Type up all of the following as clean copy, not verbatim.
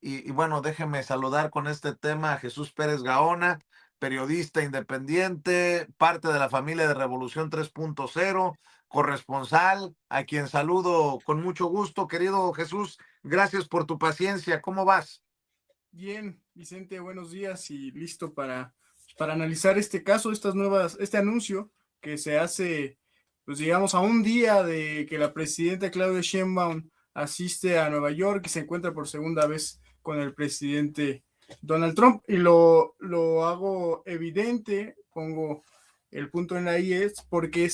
y bueno, déjeme saludar con este tema a Jesús Pérez Gaona, periodista independiente, parte de la familia de Revolución 3.0, corresponsal, a quien saludo con mucho gusto. Querido Jesús, gracias por tu paciencia. ¿Cómo vas? Bien, Vicente, buenos días y listo para analizar este caso, este anuncio que se hace, pues digamos, a un día de que la presidenta Claudia Sheinbaum asiste a Nueva York y se encuentra por segunda vez con el presidente Donald Trump. Y lo hago evidente, pongo el punto en la I, es porque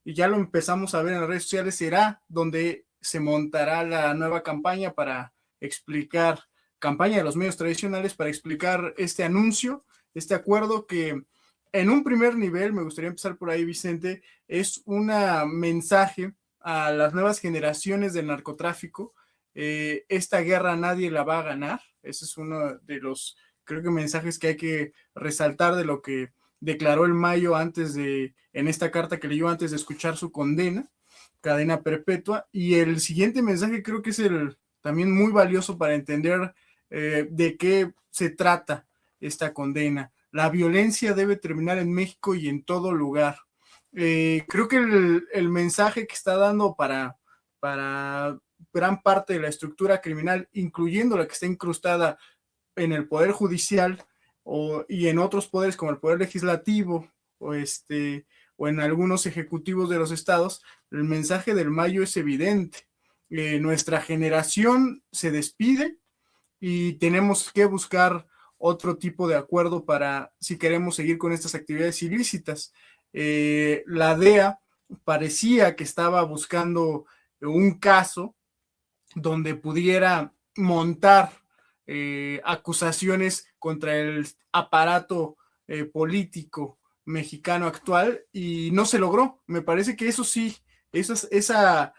y ya lo empezamos a ver en las redes sociales, será donde se montará la nueva campaña para explicar campaña de los medios tradicionales para explicar este anuncio, este acuerdo que en un primer nivel, me gustaría empezar por ahí, Vicente, es un mensaje a las nuevas generaciones del narcotráfico. Esta guerra nadie la va a ganar. Ese es uno de los, creo que mensajes que hay que resaltar de lo que declaró el Mayo en esta carta que leyó antes de escuchar su condena, cadena perpetua. Y el siguiente mensaje creo que es también muy valioso para entender de qué se trata esta condena. La violencia debe terminar en México y en todo lugar. Creo que el mensaje que está dando para gran parte de la estructura criminal, incluyendo la que está incrustada en el Poder Judicial y en otros poderes como el Poder Legislativo o en algunos ejecutivos de los estados, el mensaje del Mayo es evidente. Nuestra generación se despide y tenemos que buscar otro tipo de acuerdo para si queremos seguir con estas actividades ilícitas. La DEA parecía que estaba buscando un caso donde pudiera montar acusaciones contra el aparato político mexicano actual y no se logró. Me parece que eso sí, esa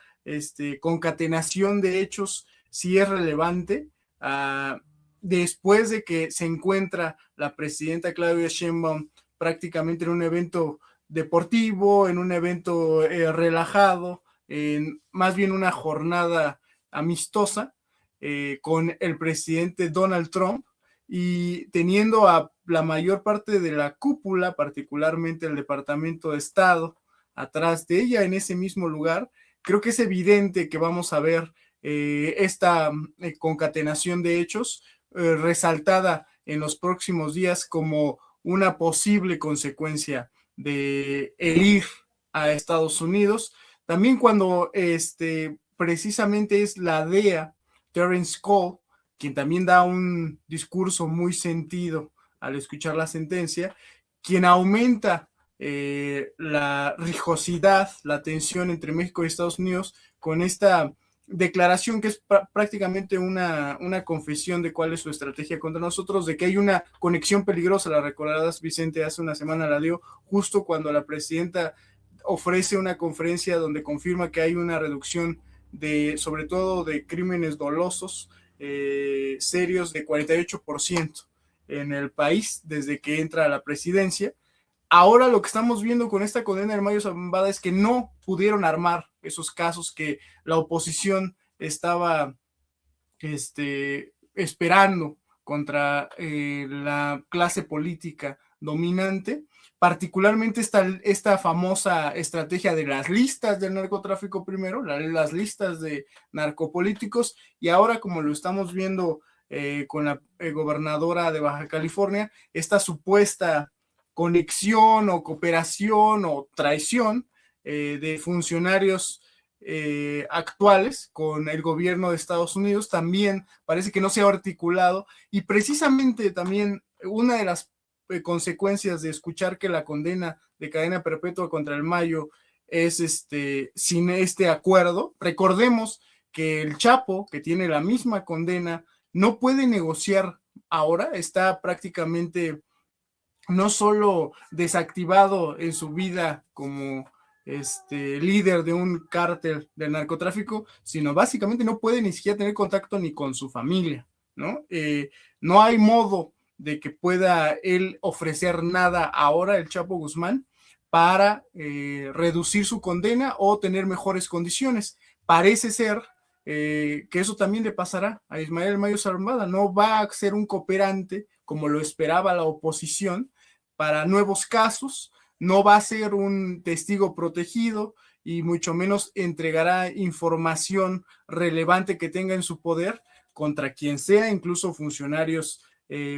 concatenación de hechos sí es relevante. Después de que se encuentra la presidenta Claudia Sheinbaum prácticamente en un evento deportivo, en un evento relajado, en más bien una jornada amistosa con el presidente Donald Trump y teniendo a la mayor parte de la cúpula, particularmente el Departamento de Estado, atrás de ella en ese mismo lugar. Creo que es evidente que vamos a ver esta concatenación de hechos resaltada en los próximos días como una posible consecuencia de el ir a Estados Unidos. También cuando precisamente es la DEA, Terence Cole, quien también da un discurso muy sentido al escuchar la sentencia, quien aumenta la rijosidad, la tensión entre México y Estados Unidos con esta declaración que es prácticamente una confesión de cuál es su estrategia contra nosotros, de que hay una conexión peligrosa. La recordarás, Vicente, hace una semana la dio justo cuando la presidenta ofrece una conferencia donde confirma que hay una reducción sobre todo de crímenes dolosos serios de 48% en el país desde que entra a la presidencia. Ahora lo que estamos viendo con esta condena de Mayo Zambada es que no pudieron armar esos casos que la oposición estaba esperando contra la clase política dominante, particularmente esta famosa estrategia de las listas del narcotráfico primero, las listas de narcopolíticos, y ahora como lo estamos viendo con la gobernadora de Baja California, esta supuesta conexión o cooperación o traición de funcionarios actuales con el gobierno de Estados Unidos también parece que no se ha articulado, y precisamente también una de las consecuencias de escuchar que la condena de cadena perpetua contra el Mayo es sin este acuerdo. Recordemos que el Chapo, que tiene la misma condena, no puede negociar ahora, está prácticamente no solo desactivado en su vida como líder de un cártel del narcotráfico, sino básicamente no puede ni siquiera tener contacto ni con su familia, ¿no? No hay modo de que pueda él ofrecer nada ahora, el Chapo Guzmán, para reducir su condena o tener mejores condiciones. Parece ser que eso también le pasará a Ismael Mayo Zambada. No va a ser un cooperante como lo esperaba la oposición para nuevos casos, no va a ser un testigo protegido y mucho menos entregará información relevante que tenga en su poder contra quien sea, incluso funcionarios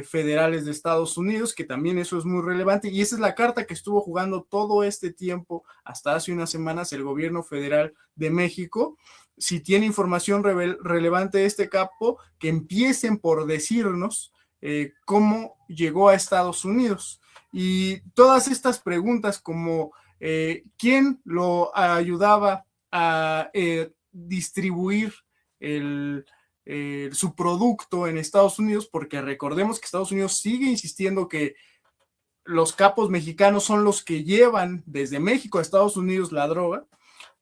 federales de Estados Unidos, que también eso es muy relevante, y esa es la carta que estuvo jugando todo este tiempo, hasta hace unas semanas, el gobierno federal de México. Si tiene información relevante de este capo, que empiecen por decirnos cómo llegó a Estados Unidos. Y todas estas preguntas como quién lo ayudaba a distribuir su producto en Estados Unidos, porque recordemos que Estados Unidos sigue insistiendo que los capos mexicanos son los que llevan desde México a Estados Unidos la droga,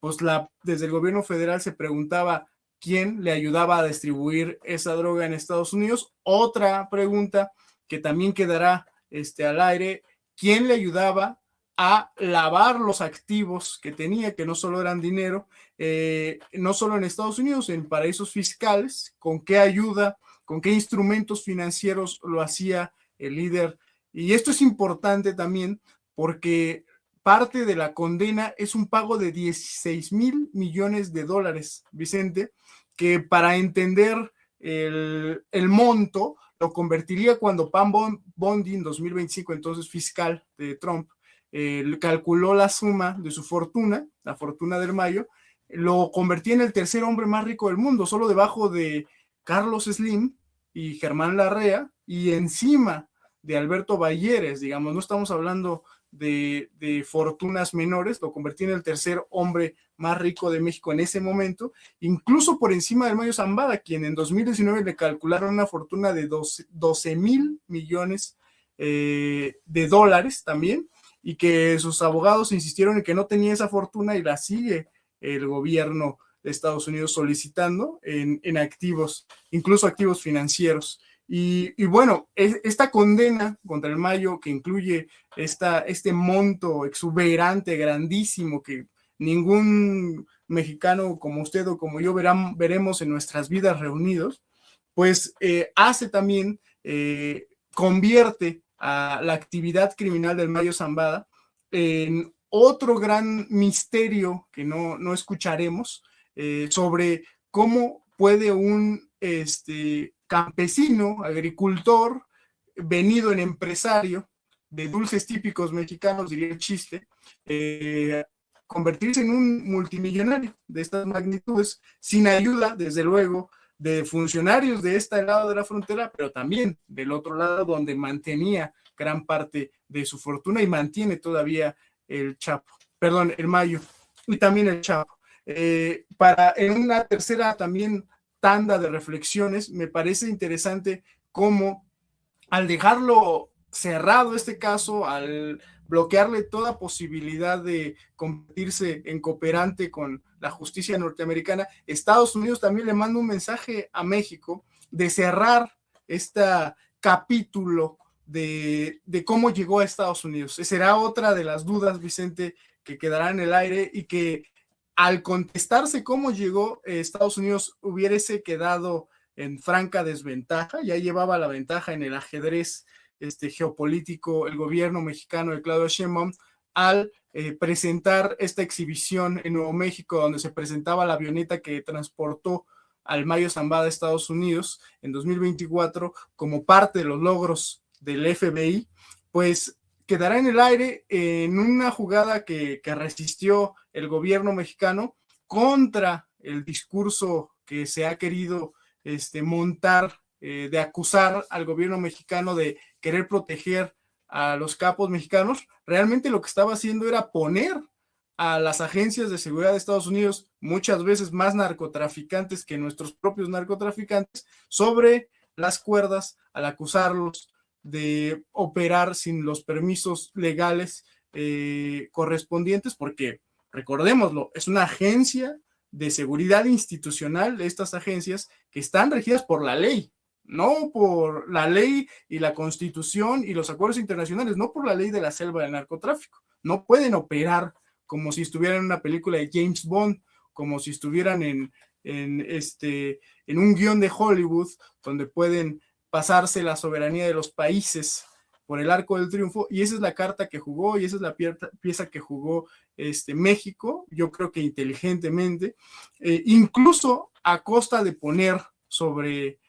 pues desde el gobierno federal se preguntaba quién le ayudaba a distribuir esa droga en Estados Unidos. Otra pregunta que también quedará al aire, ¿quién le ayudaba a lavar los activos que tenía, que no solo eran dinero, no solo en Estados Unidos, en paraísos fiscales? ¿Con qué ayuda, con qué instrumentos financieros lo hacía el líder? Y esto es importante también porque parte de la condena es un pago de 16,000 millones de dólares, Vicente, que para entender el monto lo convertiría cuando Pam Bondi en 2025, entonces fiscal de Trump, calculó la suma de su fortuna, la fortuna del Mayo, lo convertía en el tercer hombre más rico del mundo, solo debajo de Carlos Slim y Germán Larrea, y encima de Alberto Balleres, digamos, no estamos hablando de fortunas menores, lo convertí en el tercer hombre más rico de México en ese momento, incluso por encima del Mayo Zambada, quien en 2019 le calcularon una fortuna de 12,000 millones de dólares también, y que sus abogados insistieron en que no tenía esa fortuna y la sigue el gobierno de Estados Unidos solicitando en activos, incluso activos financieros. Y bueno, esta condena contra el Mayo, que incluye este monto exuberante, grandísimo, que ningún mexicano como usted o como yo veremos en nuestras vidas reunidos, pues hace también, convierte a la actividad criminal del Mayo Zambada en otro gran misterio que no escucharemos, sobre cómo puede un campesino, agricultor, venido en empresario de dulces típicos mexicanos, diría el chiste, convertirse en un multimillonario de estas magnitudes, sin ayuda, desde luego, de funcionarios de este lado de la frontera, pero también del otro lado, donde mantenía gran parte de su fortuna y mantiene todavía el Mayo, y también el Chapo. En una tercera también tanda de reflexiones, me parece interesante cómo al dejarlo cerrado este caso, al bloquearle toda posibilidad de convertirse en cooperante con la justicia norteamericana, Estados Unidos también le manda un mensaje a México de cerrar este capítulo de cómo llegó a Estados Unidos. Esa será otra de las dudas, Vicente, que quedará en el aire, y que al contestarse cómo llegó Estados Unidos hubiese quedado en franca desventaja. Ya llevaba la ventaja en el ajedrez geopolítico el gobierno mexicano de Claudia Sheinbaum al presentar esta exhibición en Nuevo México, donde se presentaba la avioneta que transportó al Mayo Zambada a Estados Unidos en 2024 como parte de los logros del FBI, pues quedará en el aire en una jugada que resistió el gobierno mexicano contra el discurso que se ha querido montar, de acusar al gobierno mexicano de querer proteger a los capos mexicanos. Realmente lo que estaba haciendo era poner a las agencias de seguridad de Estados Unidos, muchas veces más narcotraficantes que nuestros propios narcotraficantes, sobre las cuerdas al acusarlos de operar sin los permisos legales correspondientes, porque recordémoslo, es una agencia de seguridad institucional de estas agencias que están regidas por la ley, no por la ley y la Constitución y los acuerdos internacionales, no por la ley de la selva del narcotráfico. No pueden operar como si estuvieran en una película de James Bond, como si estuvieran en en un guión de Hollywood donde pueden pasarse la soberanía de los países por el arco del triunfo, y esa es la carta que jugó y esa es la pieza que jugó México, yo creo que inteligentemente, incluso a costa de poner sobre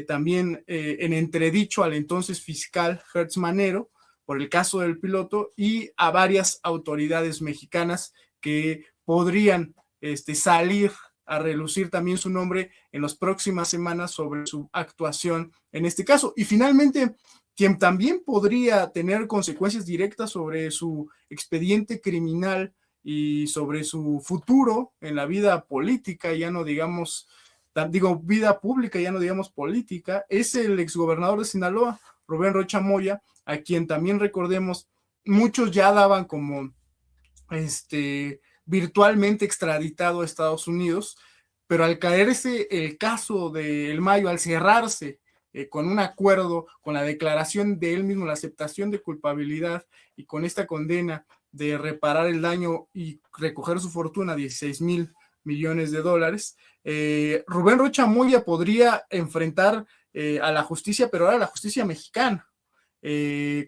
también en entredicho al entonces fiscal Hertz Manero por el caso del piloto y a varias autoridades mexicanas que podrían salir a relucir también su nombre en las próximas semanas sobre su actuación en este caso. Y finalmente, quien también podría tener consecuencias directas sobre su expediente criminal y sobre su futuro en la vida política, ya no digamos, vida pública, ya no digamos política, es el exgobernador de Sinaloa, Rubén Rocha Moya, a quien también recordemos, muchos ya daban como virtualmente extraditado a Estados Unidos, pero al caerse el caso del Mayo, al cerrarse con un acuerdo, con la declaración de él mismo, la aceptación de culpabilidad y con esta condena de reparar el daño y recoger su fortuna, 16,000 millones de dólares, Rubén Rocha Moya podría enfrentar a la justicia, pero ahora la justicia mexicana,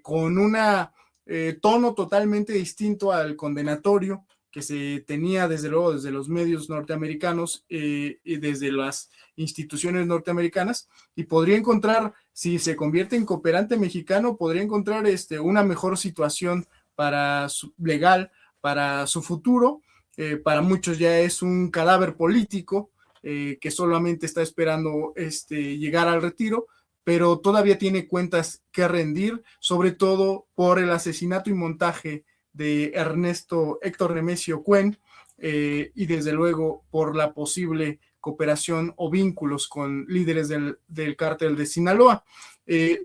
con un tono totalmente distinto al condenatorio que se tenía desde luego desde los medios norteamericanos y desde las instituciones norteamericanas, y podría encontrar, si se convierte en cooperante mexicano, podría encontrar una mejor situación legal para su futuro. Para muchos ya es un cadáver político que solamente está esperando llegar al retiro, pero todavía tiene cuentas que rendir, sobre todo por el asesinato y montaje de Ernesto Héctor Nemesio Cuen, y desde luego por la posible cooperación o vínculos con líderes del cártel de Sinaloa.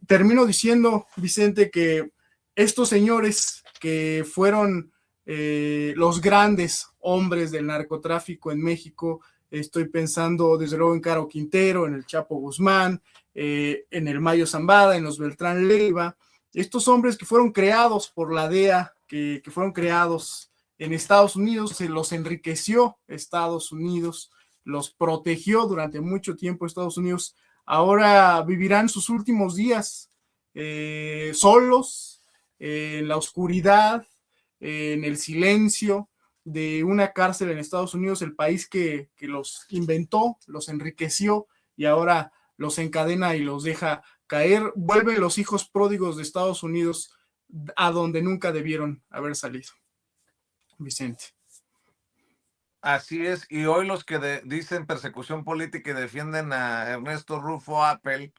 Termino diciendo, Vicente, que estos señores que fueron los grandes hombres del narcotráfico en México, estoy pensando desde luego en Caro Quintero, en el Chapo Guzmán, en el Mayo Zambada, en los Beltrán Leiva, estos hombres que fueron creados por la DEA, que fueron creados en Estados Unidos, se los enriqueció Estados Unidos, los protegió durante mucho tiempo Estados Unidos, ahora vivirán sus últimos días solos, en la oscuridad, en el silencio de una cárcel en Estados Unidos, el país que los inventó, los enriqueció y ahora los encadena y los deja caer. Vuelven los hijos pródigos de Estados Unidos a donde nunca debieron haber salido. Vicente. Así es, y hoy los que dicen persecución política y defienden a Ernesto Rufo Appel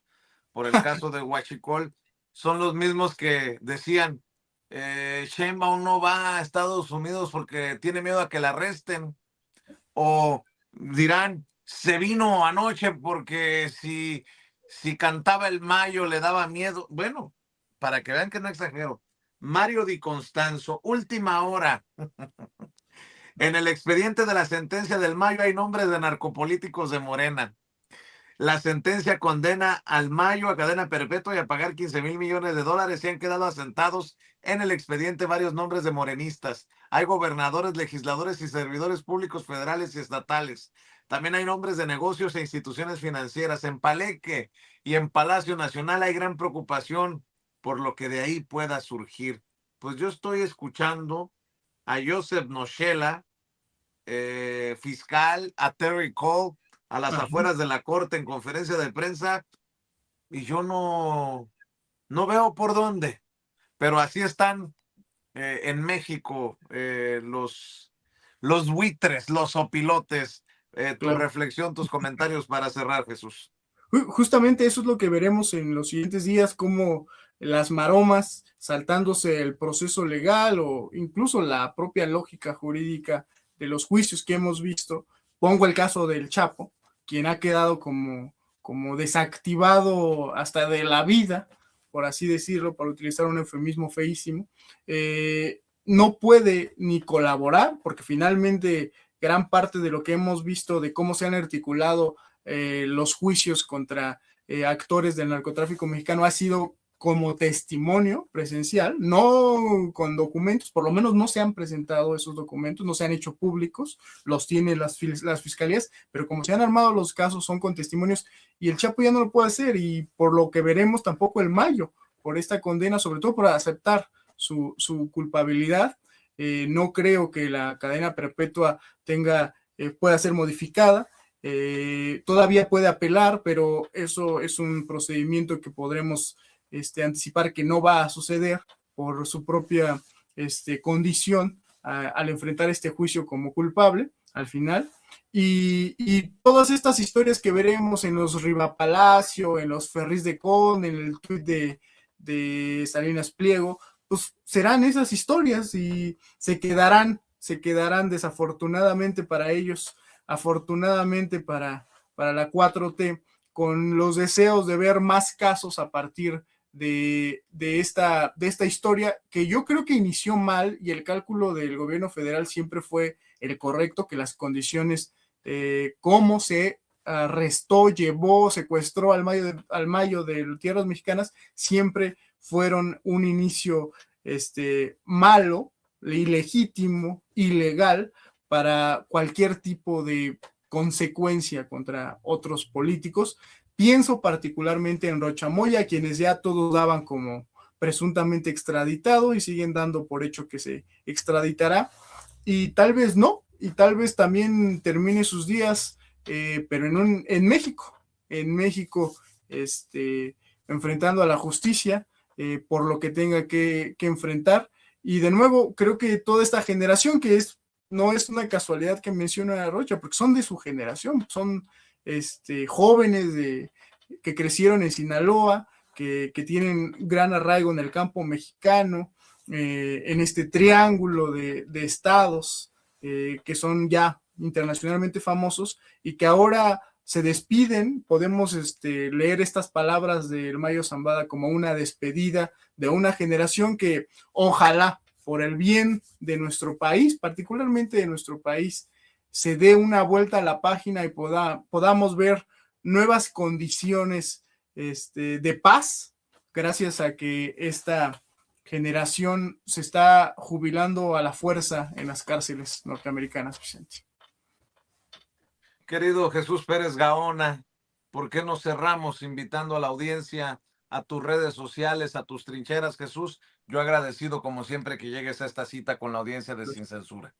por el caso de Huachicol son los mismos que decían Sheinbaum no va a Estados Unidos porque tiene miedo a que la arresten, o dirán se vino anoche porque si cantaba el Mayo le daba miedo. Bueno, para que vean que no exagero, Mario Di Constanzo, última hora. En el expediente de la sentencia del Mayo hay nombres de narcopolíticos de Morena. La sentencia condena al Mayo a cadena perpetua y a pagar 15,000 millones de dólares, y han quedado asentados en el expediente varios nombres de morenistas. Hay gobernadores, legisladores y servidores públicos federales y estatales. También hay nombres de negocios e instituciones financieras. En Palenque y en Palacio Nacional hay gran preocupación por lo que de ahí pueda surgir. Pues yo estoy escuchando a Joseph Nochela, fiscal, a Terry Cole, a las afueras de la corte en conferencia de prensa, y yo no veo por dónde, pero así están en México los buitres, los opilotes. Tu Claro. reflexión, tus comentarios para cerrar, Jesús. Justamente eso es lo que veremos en los siguientes días, como las maromas, saltándose el proceso legal o incluso la propia lógica jurídica de los juicios que hemos visto. Pongo el caso del Chapo, quien ha quedado como desactivado hasta de la vida, por así decirlo, para utilizar un eufemismo feísimo. No puede ni colaborar, porque finalmente gran parte de lo que hemos visto de cómo se han articulado los juicios contra actores del narcotráfico mexicano ha sido como testimonio presencial, no con documentos, por lo menos no se han presentado esos documentos, no se han hecho públicos, los tienen las fiscalías, pero como se han armado los casos son con testimonios y el Chapo ya no lo puede hacer y por lo que veremos tampoco el Mayo, por esta condena, sobre todo por aceptar su culpabilidad. No creo que la cadena perpetua pueda ser modificada. Todavía puede apelar, pero eso es un procedimiento que podremos anticipar que no va a suceder por su propia condición al enfrentar este juicio como culpable al final. Y todas estas historias que veremos en los Riva Palacio, en los Ferris de Con, en el tuit de Salinas Pliego, pues serán esas historias y se quedarán desafortunadamente para ellos, afortunadamente para la 4T, con los deseos de ver más casos a partir de esta historia que yo creo que inició mal y el cálculo del gobierno federal siempre fue el correcto, que las condiciones, cómo se arrestó, llevó, secuestró al Mayo de tierras mexicanas, siempre fueron un inicio malo, ilegítimo, ilegal para cualquier tipo de consecuencia contra otros políticos. Pienso particularmente en Rocha Moya, quienes ya todos daban como presuntamente extraditado y siguen dando por hecho que se extraditará, y tal vez no, y tal vez también termine sus días, pero en México, enfrentando a la justicia por lo que tenga que enfrentar. Y de nuevo, creo que toda esta generación, que no es una casualidad que mencione a Rocha, porque son de su generación, son jóvenes que crecieron en Sinaloa, que tienen gran arraigo en el campo mexicano, en este triángulo de estados que son ya internacionalmente famosos y que ahora se despiden. Podemos leer estas palabras del Mayo Zambada como una despedida de una generación que ojalá, por el bien de nuestro país, particularmente de nuestro país, se dé una vuelta a la página y podamos ver nuevas condiciones de paz, gracias a que esta generación se está jubilando a la fuerza en las cárceles norteamericanas, Vicente. Querido Jesús Pérez Gaona, ¿por qué no cerramos invitando a la audiencia a tus redes sociales, a tus trincheras, Jesús? Yo agradecido como siempre que llegues a esta cita con la audiencia de Sin Censura.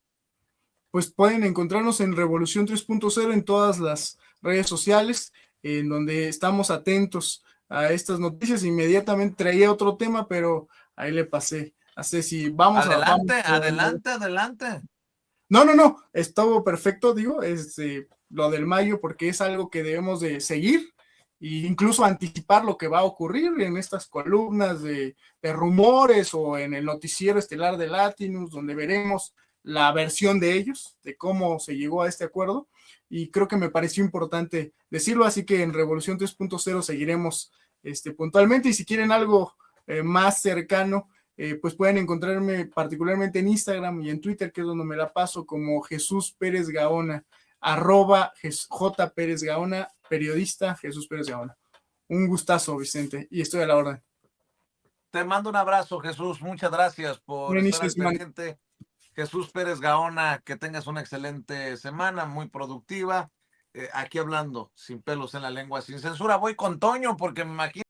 Pues pueden encontrarnos en Revolución 3.0 en todas las redes sociales, en donde estamos atentos a estas noticias. Inmediatamente traía otro tema, pero ahí le pasé a Ceci. Adelante. No, estuvo perfecto, digo, lo del Mayo, porque es algo que debemos de seguir e incluso anticipar lo que va a ocurrir en estas columnas de rumores o en el noticiero estelar de Latinus, donde veremos la versión de ellos, de cómo se llegó a este acuerdo, y creo que me pareció importante decirlo, así que en Revolución 3.0 seguiremos puntualmente, y si quieren algo más cercano, pues pueden encontrarme particularmente en Instagram y en Twitter, que es donde me la paso, como Jesús Pérez Gaona, @J Pérez Gaona, periodista Jesús Pérez Gaona. Un gustazo, Vicente, y estoy a la orden. Te mando un abrazo, Jesús. Muchas gracias por estar al pendiente. Jesús Pérez Gaona, que tengas una excelente semana, muy productiva. Aquí hablando sin pelos en la lengua, sin censura. Voy con Toño porque me imagino